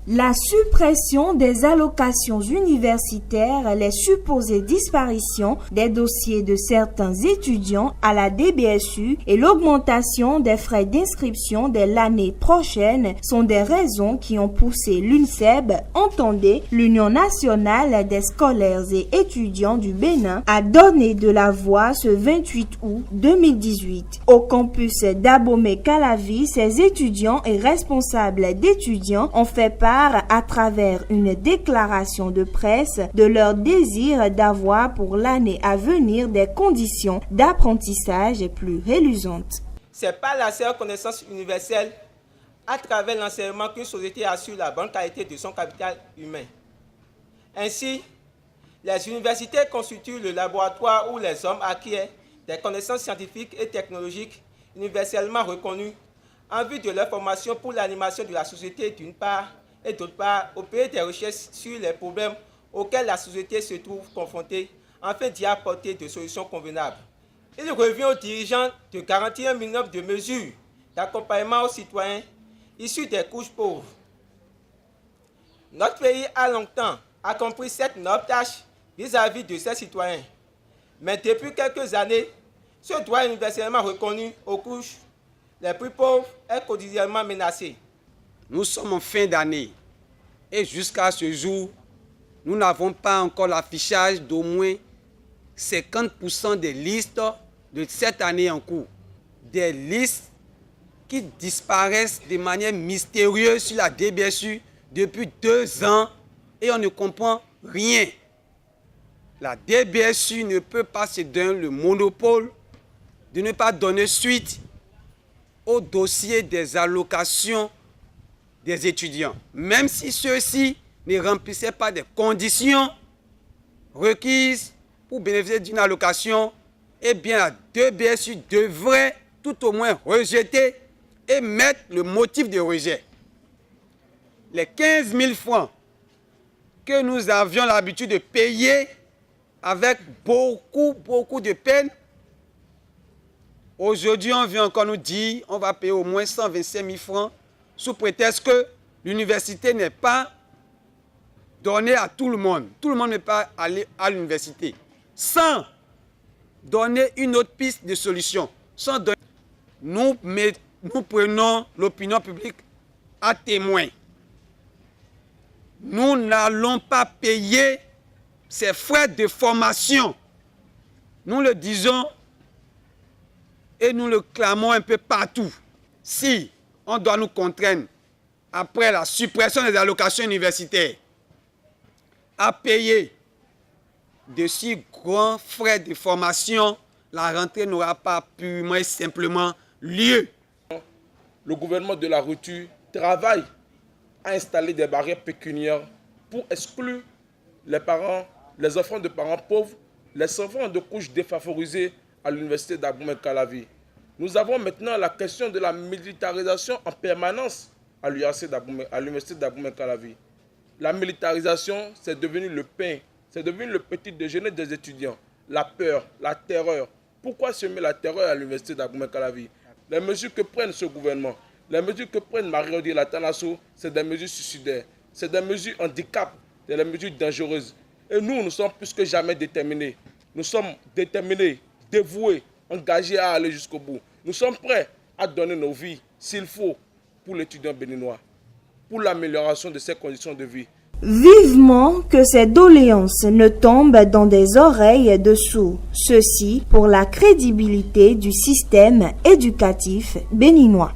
La suppression des allocations universitaires, les supposées disparitions des dossiers de certains étudiants à la DBSU et l'augmentation des frais d'inscription dès l'année prochaine sont des raisons qui ont poussé l'UNSEB, entendez, l'Union nationale des scolaires et étudiants du Bénin, à donner de la voix ce 28 août 2018. Au campus d'Abomey-Calavi, ces étudiants et responsables d'étudiants ont fait part à travers une déclaration de presse de leur désir d'avoir pour l'année à venir des conditions d'apprentissage plus reluisantes. C'est par la seule connaissance universelle à travers l'enseignement qu'une société assure la bonne qualité de son capital humain. Ainsi, les universités constituent le laboratoire où les hommes acquièrent des connaissances scientifiques et technologiques universellement reconnues en vue de leur formation pour l'animation de la société d'une part et d'autre part opérer des recherches sur les problèmes auxquels la société se trouve confrontée afin d'y apporter des solutions convenables. Il revient aux dirigeants de garantir un minimum de mesures d'accompagnement aux citoyens issus des couches pauvres. Notre pays a longtemps accompli cette noble tâche vis-à-vis de ses citoyens. Mais depuis quelques années, ce droit universellement reconnu aux couches les plus pauvres est quotidiennement menacé. Nous sommes en fin d'année et jusqu'à ce jour, nous n'avons pas encore l'affichage d'au moins 50% des listes de cette année en cours. Des listes qui disparaissent de manière mystérieuse sur la DBSU depuis 2 ans et on ne comprend rien. La DBSU ne peut pas se donner le monopole de ne pas donner suite au dossier des allocations des étudiants, même si ceux-ci ne remplissaient pas des conditions requises pour bénéficier d'une allocation, eh bien la DBSU devrait tout au moins rejeter et mettre le motif de rejet. Les 15 000 francs que nous avions l'habitude de payer avec beaucoup de peine, aujourd'hui on vient encore nous dire qu'on va payer au moins 125 000 francs sous prétexte que l'université n'est pas donnée à tout le monde. Tout le monde ne peut pas aller à l'université. Sans donner une autre piste de solution, nous prenons l'opinion publique à témoin. Nous n'allons pas payer ces frais de formation. Nous le disons et nous le clamons un peu partout. Si on doit nous contraindre, après la suppression des allocations universitaires, à payer de si grands frais de formation, la rentrée n'aura pas purement et simplement lieu. Le gouvernement de la rupture travaille à installer des barrières pécuniaires pour exclure les parents, les enfants de parents pauvres, les enfants de couches défavorisées à l'université d'Abomey-Calavi. Nous avons maintenant la question de la militarisation en permanence à l'université d'Abomey-Calavi. La militarisation, c'est devenu le pain, c'est devenu le petit déjeuner des étudiants. La peur, la terreur. Pourquoi semer la terreur à l'université d'Abomey-Calavi? Les mesures que prennent ce gouvernement, les mesures que prennent Marie-Odile Latanasso, c'est des mesures suicidaires, c'est des mesures handicap, c'est des mesures dangereuses. Et nous sommes plus que jamais déterminés. Nous sommes déterminés, dévoués, engagés à aller jusqu'au bout. Nous sommes prêts à donner nos vies, s'il faut, pour l'étudiant béninois, pour l'amélioration de ses conditions de vie. Vivement que ces doléances ne tombent dans des oreilles de sourds. Ceci pour la crédibilité du système éducatif béninois.